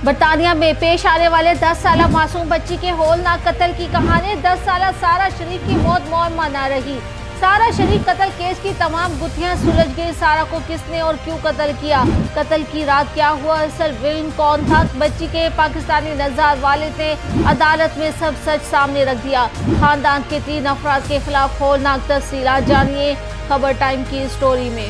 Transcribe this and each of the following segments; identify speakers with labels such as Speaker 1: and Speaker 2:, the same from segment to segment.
Speaker 1: برطانیہ میں پیش آنے والے 10 سالہ معصوم بچی کے ہولناک قتل کی کہانی 10 سالہ سارہ شریف کی موت معمہ نہ رہی۔ سارہ شریف قتل کیس کی تمام گتھیاں سلجھ گئی۔ سارہ کو کس نے اور کیوں قتل کیا؟ قتل کی رات کیا ہوا؟ اصل ولن کون تھا؟ بچی کے پاکستانی نژاد والد نے عدالت میں سب سچ سامنے رکھ دیا۔ خاندان کے 3 افراد کے خلاف ہولناک تفصیلات جانیے خبر ٹائم کی سٹوری میں۔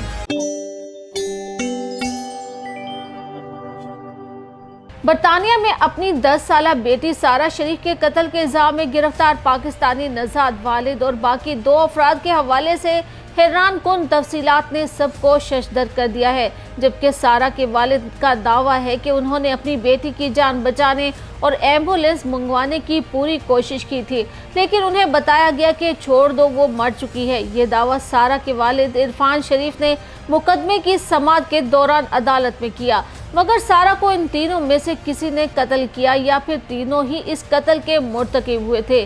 Speaker 1: برطانیہ میں اپنی 10 سالہ بیٹی سارہ شریف کے قتل کے الزام میں گرفتار پاکستانی نژاد والد اور باقی 2 افراد کے حوالے سے حیران کن تفصیلات نے سب کو ششدر کر دیا ہے، جبکہ سارہ کے والد کا دعویٰ ہے کہ انہوں نے اپنی بیٹی کی جان بچانے اور ایمبولینس منگوانے کی پوری کوشش کی تھی، لیکن انہیں بتایا گیا کہ چھوڑ دو، وہ مر چکی ہے۔ یہ دعویٰ سارہ کے والد عرفان شریف نے مقدمے کی سماعت کے دوران عدالت میں کیا، مگر سارہ کو ان تینوں میں سے کسی نے قتل کیا یا پھر تینوں ہی اس قتل کے مرتکب ہوئے تھے۔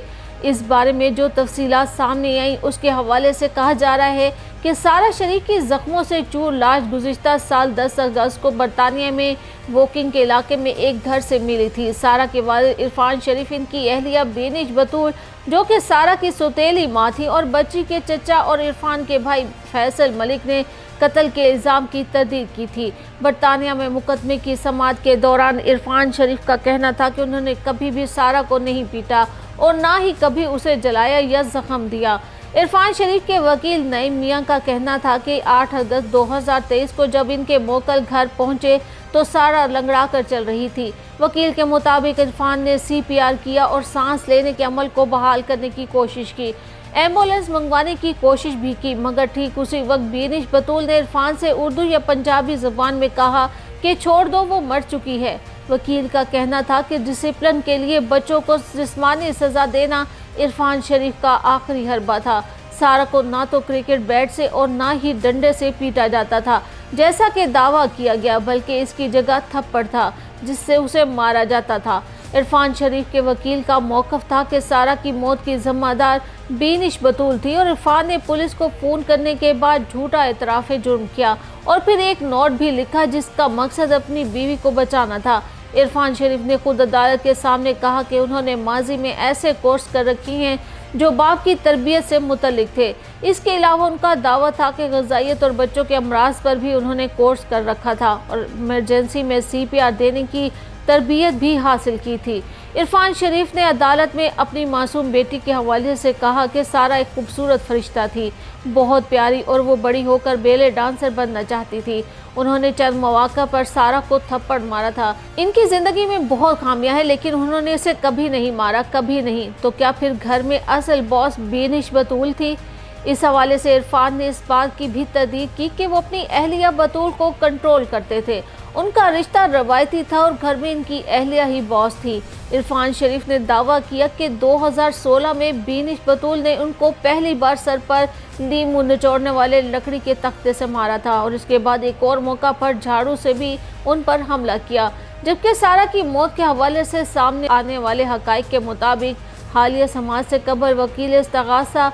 Speaker 1: اس بارے میں جو تفصیلات سامنے آئیں اس کے حوالے سے کہا جا رہا ہے کہ سارہ شریف کی زخموں سے چور لاش گزشتہ سال 10 اگست کو برطانیہ میں ووکنگ کے علاقے میں ایک گھر سے ملی تھی۔ سارہ کے والد عرفان شریف، ان کی اہلیہ بینش بطول جو کہ سارہ کی سوتیلی ماں تھی، اور بچی کے چچا اور عرفان کے بھائی فیصل ملک نے قتل کے الزام کی تردید کی تھی۔ برطانیہ میں مقدمے کی سماعت کے دوران عرفان شریف کا کہنا تھا کہ انہوں نے کبھی بھی سارہ کو نہیں پیٹا اور نہ ہی کبھی اسے جلایا یا زخم دیا۔ عرفان شریف کے وکیل نعیم میاں کا کہنا تھا کہ 8 اگست 2023 کو جب ان کے موکل گھر پہنچے تو سارہ لنگڑا کر چل رہی تھی۔ وکیل کے مطابق عرفان نے CPR کیا اور سانس لینے کے عمل کو بحال کرنے کی کوشش کی، ایمبولینس منگوانے کی کوشش بھی کی، مگر ٹھیک اسی وقت بینش بطول نے عرفان سے اردو یا پنجابی زبان میں کہا کہ چھوڑ دو، وہ مر چکی ہے۔ وکیل کا کہنا تھا کہ ڈسپلن کے لیے بچوں کو جسمانی سزا دینا عرفان شریف کا آخری حربہ تھا۔ سارہ کو نہ تو کرکٹ بیٹ سے اور نہ ہی ڈنڈے سے پیٹا جاتا تھا جیسا کہ دعویٰ کیا گیا، بلکہ اس کی جگہ تھپڑ تھا جس سے اسے مارا جاتا تھا۔ عرفان شریف کے وکیل کا موقف تھا کہ سارہ کی موت کی ذمہ دار بینش بطول تھی اور عرفان نے پولیس کو فون کرنے کے بعد جھوٹا اعتراف جرم کیا اور پھر ایک نوٹ بھی لکھا جس کا مقصد اپنی بیوی کو بچانا تھا۔ عرفان شریف نے خود عدالت کے سامنے کہا کہ انہوں نے ماضی میں ایسے کورس کر رکھی ہیں جو باپ کی تربیت سے متعلق تھے۔ اس کے علاوہ ان کا دعویٰ تھا کہ غذائیت اور بچوں کے امراض پر بھی انہوں نے کورس کر رکھا تھا اور ایمرجنسی میں CPR دینے کی تربیت بھی حاصل کی تھی۔ عرفان شریف نے عدالت میں اپنی معصوم بیٹی کے حوالے سے کہا کہ سارہ ایک خوبصورت فرشتہ تھی، بہت پیاری، اور وہ بڑی ہو کر بیلے ڈانسر بننا چاہتی تھی۔ انہوں نے چند مواقع پر سارہ کو تھپڑ مارا تھا۔ ان کی زندگی میں بہت خامیاں ہیں لیکن انہوں نے اسے کبھی نہیں مارا، کبھی نہیں۔ تو کیا پھر گھر میں اصل باس بینش بطول تھی؟ اس حوالے سے عرفان نے اس بات کی بھی تردید کی کہ وہ اپنی اہلیہ بطول کو کنٹرول کرتے تھے، ان کا رشتہ روایتی تھا اور گھر میں ان کی اہلیہ ہی باس تھی۔ عرفان شریف نے دعویٰ کیا کہ 2016 میں بینش بطول نے ان کو پہلی بار سر پر لیموں نچوڑنے والے لکڑی کے تختے سے مارا تھا اور اس کے بعد ایک اور موقع پر جھاڑو سے بھی ان پر حملہ کیا، جبکہ سارہ کی موت کے حوالے سے سامنے آنے والے حقائق کے مطابق حالیہ سماعت سے قبل وکیل استغاثہ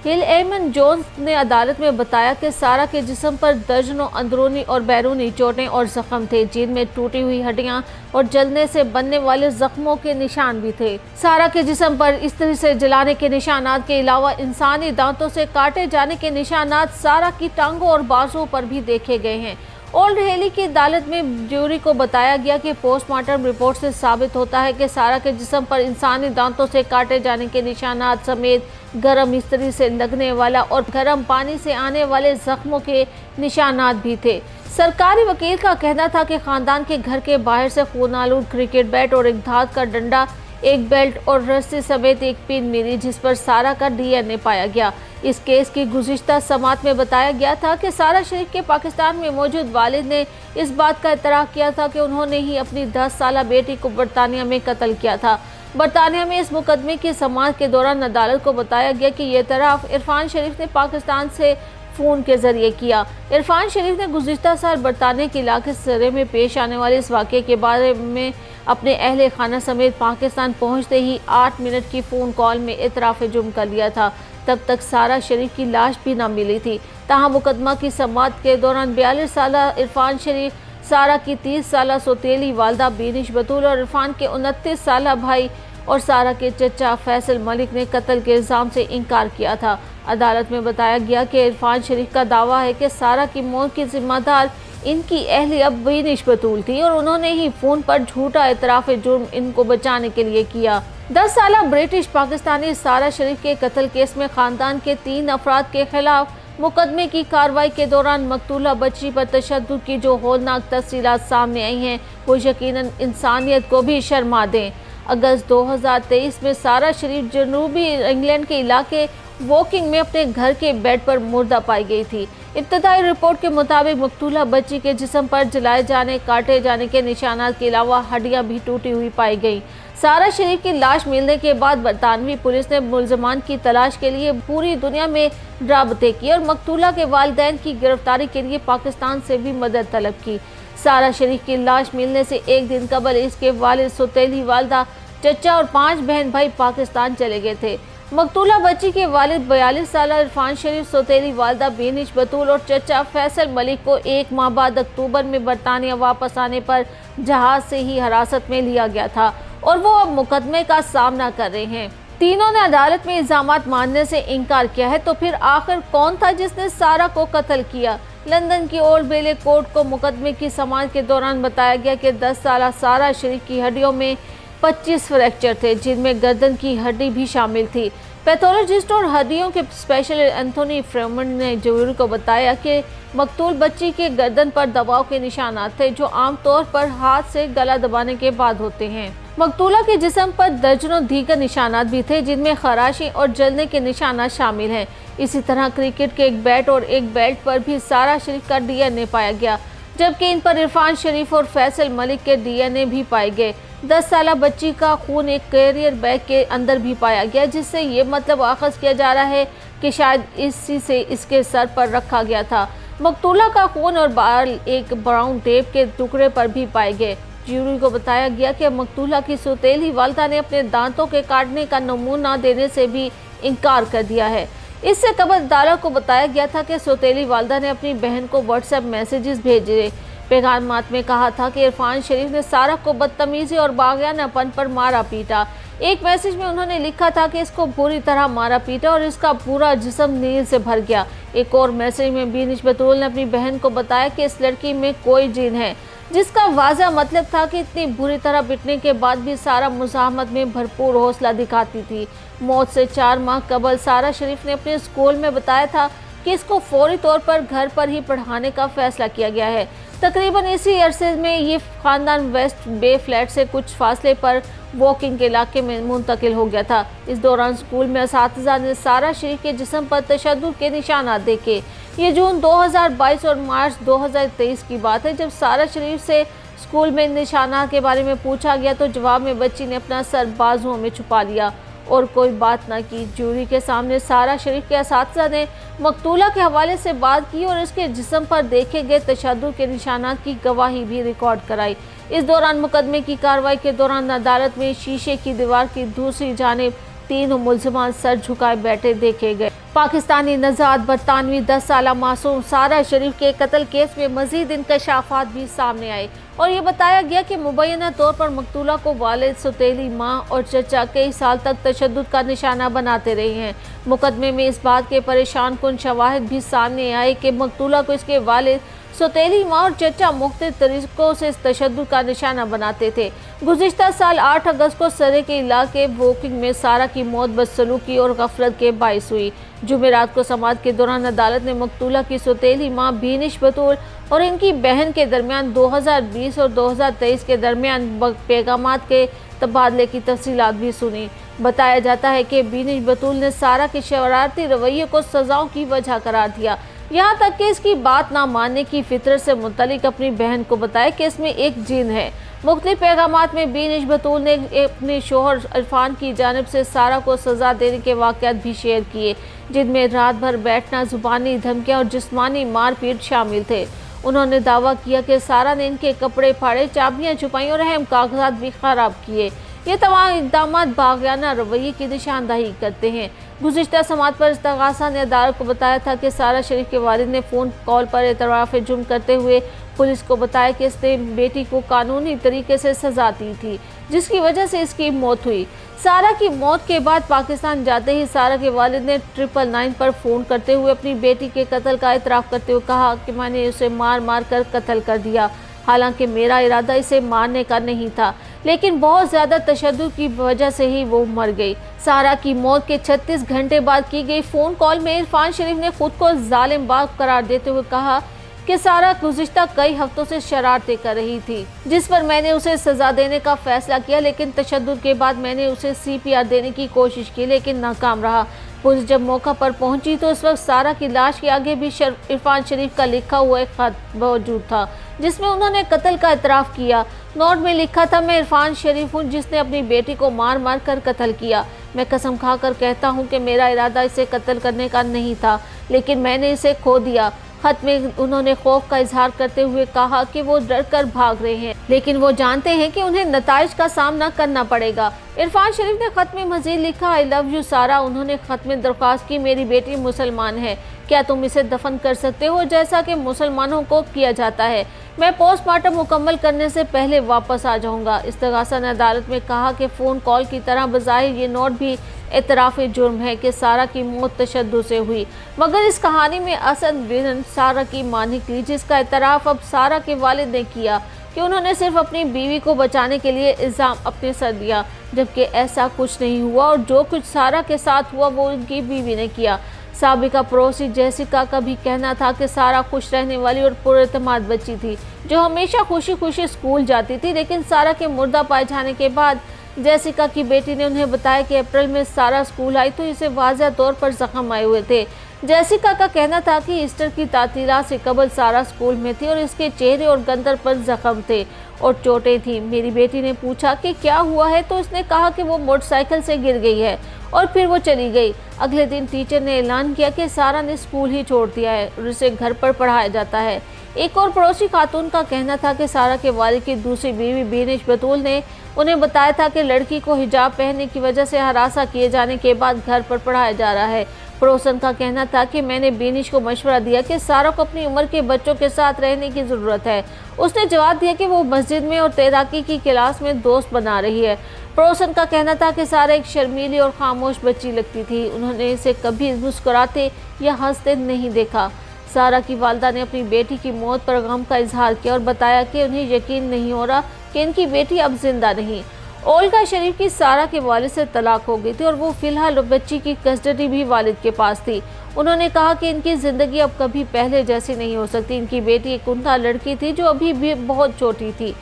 Speaker 1: ہل ایمن جونز نے عدالت میں بتایا کہ سارہ کے جسم پر درجنوں اندرونی اور بیرونی چوٹیں اور زخم تھے، جن میں ٹوٹی ہوئی ہڈیاں اور جلنے سے بننے والے زخموں کے نشان بھی تھے۔ سارہ کے جسم پر استری سے جلانے کے نشانات کے علاوہ انسانی دانتوں سے کاٹے جانے کے نشانات سارہ کی ٹانگوں اور بازوؤں پر بھی دیکھے گئے ہیں۔ اولڈ ہیلی کی عدالت میں جیوری کو بتایا گیا کہ پوسٹ مارٹم رپورٹ سے ثابت ہوتا ہے کہ سارہ کے جسم پر انسانی دانتوں سے کاٹے جانے کے نشانات سمیت گرم استری سے لگنے والا اور گرم پانی سے آنے والے زخموں کے نشانات بھی تھے۔ سرکاری وکیل کا کہنا تھا کہ خاندان کے گھر کے باہر سے خون آلود کرکٹ بیٹ اور ایک دھات کا ڈنڈا، ایک بیلٹ اور رسی سمیت ایک پن ملی جس پر سارہ کا DNA پایا گیا۔ اس کیس کی گزشتہ سماعت میں بتایا گیا تھا کہ سارہ شریف کے پاکستان میں موجود والد نے اس بات کا اعتراف کیا تھا کہ انہوں نے ہی اپنی 10 سالہ بیٹی کو برطانیہ میں قتل کیا تھا۔ برطانیہ میں اس مقدمے کی سماعت کے دوران عدالت کو بتایا گیا کہ یہ اعتراف عرفان شریف نے پاکستان سے فون کے ذریعے کیا۔ عرفان شریف نے گزشتہ سال برطانیہ کے علاقے سرے میں پیش آنے والے اس واقعے کے بارے میں اپنے اہل خانہ سمیت پاکستان پہنچتے ہی 8 منٹ کی فون کال میں اعتراف جرم کر لیا تھا۔ تب تک سارہ شریف کی لاش بھی نہ ملی تھی۔ تاہم مقدمہ کی سماعت کے دوران 42 سالہ عرفان شریف सारा की 30 साला सौतेली वालदा बीनिश बतूल और इरफान के 29 साला भाई और सारा के चचा फैसल मलिक ने कत्ल के इल्ज़ाम से इनकार किया था। अदालत में बताया गया कि इरफान शरीफ का दावा है कि सारा की मौत की जिम्मेदार इनकी अहलिया बीनिश बतूल थी और उन्होंने ही फ़ोन पर झूठा इतराफ़ जुर्म इनको बचाने के लिए किया। 10 साला ब्रिटिश पाकिस्तानी सारा शरीफ के कत्ल केस में ख़ानदान के 3 अफराद के खिलाफ मुकदमे की कार्रवाई के दौरान मकतूला बच्ची पर तशद्दुद की जो होलनाक तफसीलात सामने आई हैं वो यकीनन इंसानियत को भी शर्मा दें। अगस्त 2023 में सारा शरीफ जनूबी इंग्लैंड के इलाके वोकिंग में अपने घर के बेड पर मुर्दा पाई गई थी। इब्तदाई रिपोर्ट के मुताबिक मकतूला बच्ची के जिस्म पर जलाए जाने, काटे जाने के निशानात के अलावा हड्डियां भी टूटी हुई पाई गई। सारा शरीफ की लाश मिलने के बाद बरतानवी पुलिस ने मुल्ज़मान की तलाश के लिए पूरी दुनिया में राबते किए और मकतूला के वालिदैन की गिरफ्तारी के लिए पाकिस्तान से भी मदद तलब की। सारा शरीफ की लाश मिलने से एक दिन कबल इसके वालिद, सौतेली वालदा, चचा और 5 बहन भाई पाकिस्तान चले गए थे। मकतूला बच्ची के वालिद 42 साला इरफान शरीफ, सौतेली वालदा बीनिश बतूल और चचा फैसल मलिक को 1 माह बाद अक्टूबर में बरतानिया वापस आने पर जहाज से ही हिरासत में लिया गया था और वो अब मुकदमे का सामना कर रहे हैं। तीनों ने अदालत में इल्जामात मानने से इनकार किया है। तो फिर आखिर कौन था जिसने सारा को कत्ल किया? लंदन की ओल्ड बेले कोर्ट को मुकदमे की समाअत के दौरान बताया गया कि 10 साला सारा शरीफ की हड्डियों में 25 फ्रैक्चर थे, जिनमें गर्दन की हड्डी भी शामिल थी। पैथोलॉजिस्ट और हड्डियों के स्पेशलिस्ट एंथोनी फ्रेमन ने ज्यूरी को बताया कि मकतूल बच्ची के गर्दन पर दबाव के निशानात थे, जो आमतौर पर हाथ से गला दबाने के बाद होते हैं। मकतूला के जिस्म पर दर्जनों दीगर निशानात भी थे, जिनमें खराशी और जलने के निशानात शामिल हैं। इसी तरह क्रिकेट के एक बैट और एक बेल्ट पर भी सारा शरीफ का डीएनए पाया गया, जबकि इन पर इरफान शरीफ और फैसल मलिक के डीएनए भी पाए गए। 10 साला बच्ची का खून एक कैरियर बैग के अंदर भी पाया गया, जिससे ये मतलब आखज़ किया जा रहा है कि शायद इसी से इसके सर पर रखा गया था। मकतूला का खून और बाल एक ब्राउन टेप के टुकड़े पर भी पाए गए। ज्यूरी को बताया गया कि मकतूला की सौतेली वालदा ने अपने दांतों के काटने का नमूना देने से भी इनकार कर दिया है। इससे कबल अदालत को बताया गया था कि सौतेली वालदा ने अपनी बहन को व्हाट्सएप मैसेजेस भेजे। पैगामात में कहा था कि इरफान शरीफ ने सारा को बदतमीजी और बाग़ियानापन पर मारा पीटा। एक मैसेज में उन्होंने लिखा था कि इसको बुरी तरह मारा पीटा और इसका पूरा जिस्म नील से भर गया। एक और मैसेज में बीनिश बतूल ने अपनी बहन को बताया कि इस लड़की में कोई जीन है, जिसका वाज़ह मतलब था कि इतनी बुरी तरह पिटने के बाद भी सारा मुज़ाहमत में भरपूर हौसला दिखाती थी। मौत से 4 माह कबल सारा शरीफ ने अपने स्कूल में बताया था कि इसको फौरी तौर पर घर पर ही पढ़ाने का फैसला किया गया है। तकरीबन इसी अरसे में ये ख़ानदान वेस्ट बे फ्लैट से कुछ फासले पर वॉकिंग के इलाके में मुंतकिल हो गया था। इस दौरान स्कूल में असातिज़ा ने सारा शरीफ के जिस्म पर तशद्दुद के निशानात देखे। ये जून 2022 और मार्च 2023 की बात है, जब सारा शरीफ से स्कूल में निशानात के बारे में पूछा गया तो जवाब में बच्ची ने अपना सर बाजुओं में छुपा लिया और कोई बात न की। ज्यूरी के सामने सारा शरीफ के असातिज़ा ने मकतूला के हवाले से बात की और इसके जिस्म पर देखे गए तशद्दुद के निशानात की गवाही भी रिकॉर्ड कराई। इस दौरान मुकदमे की कार्रवाई के दौरान अदालत में शीशे की दीवार की दूसरी जानिब 3 मुल्ज़िमान सर झुकाए बैठे देखे गए। पाकिस्तानी नज़ाद बरतानवी 10 साला मासूम सारा शरीफ के कत्ल केस में मज़ीद इंकशाफात भी सामने आए और ये बताया गया कि मुबैना तौर पर मकतूला को वालिद, सौतेली माँ और चचा कई साल तक तशद्दुद का निशाना बनाते रहे हैं। मुकदमे में इस बात के परेशान कुन शवाहिद भी सामने आए कि मकतूला को इसके वालिद, सौतेली माँ और चचा मुख्तलिफ तरीकों से तशद्दुद का निशाना बनाते थे। गुज़िश्ता साल 8 अगस्त को सरे के इलाके वोकिंग में सारा की मौत बदसलूकी और गफलत के बाइस हुई। जुमेरात को समाअत के दौरान अदालत ने मकतूला की सौतेली माँ बीनिश बतूल और इनकी बहन के दरमियान 2020 और 2023 के दरमियान पैगामात के तबादले की तफसीलात भी सुनी। बताया जाता है कि बीनिश बतूल ने सारा के शरारती रवैये को सजाओं की वजह करार दिया, यहाँ तक कि इसकी बात ना मानने की फितरत से मुतलिक अपनी बहन को बताया कि इसमें एक जिन है। मुख्तलिफ पैगामात में बीनिश बतूल ने अपने शोहर इरफान की जानिब से सारा को सज़ा देने के वाक़यात भी शेयर किए, जिनमें रात भर बैठना, ज़ुबानी धमकियाँ और जिस्मानी मारपीट शामिल थे। उन्होंने दावा किया कि सारा ने इनके कपड़े फाड़े, चाबियाँ छुपाई और अहम कागजात भी ख़राब किए। ये तमाम इक़दामात बाग़ियाना रवैये की निशानदही करते हैं। गुज़िश्ता समात पर इस्तग़ासा ने अदालत को बताया था कि सारा शरीफ के वालिद ने फ़ोन कॉल पर एतराफ़ जुर्म करते हुए पुलिस को बताया कि इसने बेटी को कानूनी तरीके से सज़ा दी थी, जिसकी वजह से इसकी मौत हुई। सारा की मौत के बाद पाकिस्तान जाते ही सारा के वालिद ने 999 पर फ़ोन करते हुए अपनी बेटी के कत्ल का एतराफ़ करते हुए कहा कि मैंने उसे मार मार कर कत्ल कर दिया। हालांकि मेरा इरादा इसे मारने का नहीं था, लेकिन बहुत ज़्यादा तशद्दुद की वजह से ही वो मर गई। सारा की मौत के 36 घंटे बाद की गई फ़ोन कॉल में इरफान शरीफ ने खुद को जालिम बाप करार देते हुए कहा कि सारा गुज़िश्ता कई हफ्तों से शरारतें कर रही थी, जिस पर मैंने उसे सज़ा देने का फैसला किया, लेकिन तशद्दुद के बाद मैंने उसे CPR देने की कोशिश की, लेकिन नाकाम रहा। पुलिस जब मौका पर पहुंची तो उस वक्त सारा की लाश के आगे भी इरफान शरीफ का लिखा हुआ एक खत मौजूद था, जिसमें उन्होंने कत्ल का एतराफ़ किया। नोट में लिखा था, मैं इरफान शरीफ हूँ जिसने अपनी बेटी को मार मार कर कत्ल किया। मैं कसम खाकर कहता हूँ कि मेरा इरादा इसे कत्ल करने का नहीं था, लेकिन मैंने इसे खो दिया। खत में उन्होंने खौफ का इजहार करते हुए कहा कि वो डर कर भाग रहे हैं, लेकिन वो जानते हैं कि उन्हें नताइज का सामना करना पड़ेगा। इरफान शरीफ ने खत में मजीद लिखा, आई लव यू सारा। उन्होंने खत में दरख्वास्त की, मेरी बेटी मुसलमान है, क्या तुम इसे दफन कर सकते हो जैसा कि मुसलमानों को किया जाता है? मैं पोस्टमार्टम मुकम्मल करने से पहले वापस आ जाऊंगा। इस्तग़ासा ने अदालत में कहा कि फ़ोन कॉल की तरह बज़ाहिर ये नोट भी एतराफ़ जुर्म है कि सारा की मौत तशद्दुद से हुई, मगर इस कहानी में असल विलन सारा की मां निकली, जिसका एतराफ़ अब सारा के वालिद ने किया कि उन्होंने सिर्फ अपनी बीवी को बचाने के लिए इल्ज़ाम अपने सर लिया, जबकि ऐसा कुछ नहीं हुआ और जो कुछ सारा के साथ हुआ वो उनकी बीवी ने किया। साबिका पड़ोसी जेसिका का भी कहना था कि सारा खुश रहने वाली और पुरएतमाद बच्ची थी, जो हमेशा खुशी खुशी स्कूल जाती थी, लेकिन सारा के मुर्दा पाए जाने के बाद जेसिका की बेटी ने उन्हें बताया कि अप्रैल में सारा स्कूल आई तो इसे वाज़ह तौर पर जख्म आए हुए थे। जेसिका का कहना था कि ईस्टर की तातीलात से कबल सारा स्कूल में थी और इसके चेहरे और गंदर पर जख्म थे और चोटें थी। मेरी बेटी ने पूछा कि क्या हुआ है तो उसने कहा कि वो मोटरसाइकिल से गिर गई है और फिर वो चली गई। अगले दिन टीचर ने ऐलान किया कि सारा ने स्कूल ही छोड़ दिया है और उसे घर पर पढ़ाया जाता है। एक और पड़ोसी खातून का कहना था कि सारा के वालिद की दूसरी बीवी बीनिश बतूल ने उन्हें बताया था कि लड़की को हिजाब पहनने की वजह से हरासा किए जाने के बाद घर पर पढ़ाया जा रहा है। पड़ोसन का कहना था कि मैंने बीनिश को मशवरा दिया कि सारा को अपनी उम्र के बच्चों के साथ रहने की ज़रूरत है। उसने जवाब दिया कि वो मस्जिद में और तैराकी की क्लास में दोस्त बना रही है। पड़ोसन का कहना था कि सारा एक शर्मीली और खामोश बच्ची लगती थी, उन्होंने इसे कभी मुस्कुराते या हंसते नहीं देखा। सारा की वालिदा ने अपनी बेटी की मौत पर गम का इजहार किया और बताया कि उन्हें यकीन नहीं हो रहा कि इनकी बेटी अब जिंदा नहीं। ओल्गा शरीफ की सारा के वालिद से तलाक हो गई थी और वो फिलहाल बच्ची की कस्टडी भी वालिद के पास थी। उन्होंने कहा कि इनकी ज़िंदगी अब कभी पहले जैसी नहीं हो सकती। इनकी बेटी एक उनका लड़की थी जो अभी भी बहुत छोटी थी।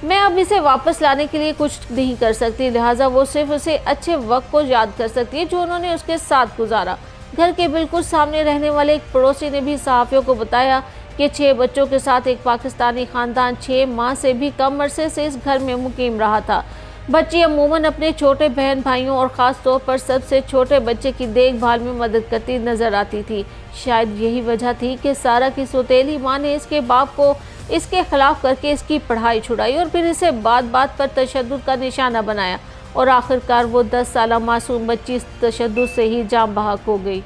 Speaker 1: मैं अब इसे वापस लाने के लिए कुछ नहीं कर सकती, लिहाजा वो सिर्फ उसे अच्छे वक्त को याद कर सकती है जो उन्होंने उसके साथ गुजारा। घर के बिल्कुल सामने रहने वाले एक पड़ोसी ने भी सहाफ़ियों को बताया कि 6 बच्चों के साथ एक पाकिस्तानी ख़ानदान 6 माह से भी कम अरसे से इस घर में मुकीम रहा था। बच्ची अमूमन अपने छोटे बहन भाइयों और ख़ास तौर पर सबसे छोटे बच्चे की देखभाल में मदद करती नज़र आती थी। शायद यही वजह थी कि सारा की सौतेली माँ ने इसके बाप को इसके खिलाफ करके इसकी पढ़ाई छुड़ाई और फिर इसे बात बात पर तशद्दुद का निशाना बनाया और आखिरकार वो 10 साला मासूम बच्ची इस तशद्दुद से ही जान बहक हो गई।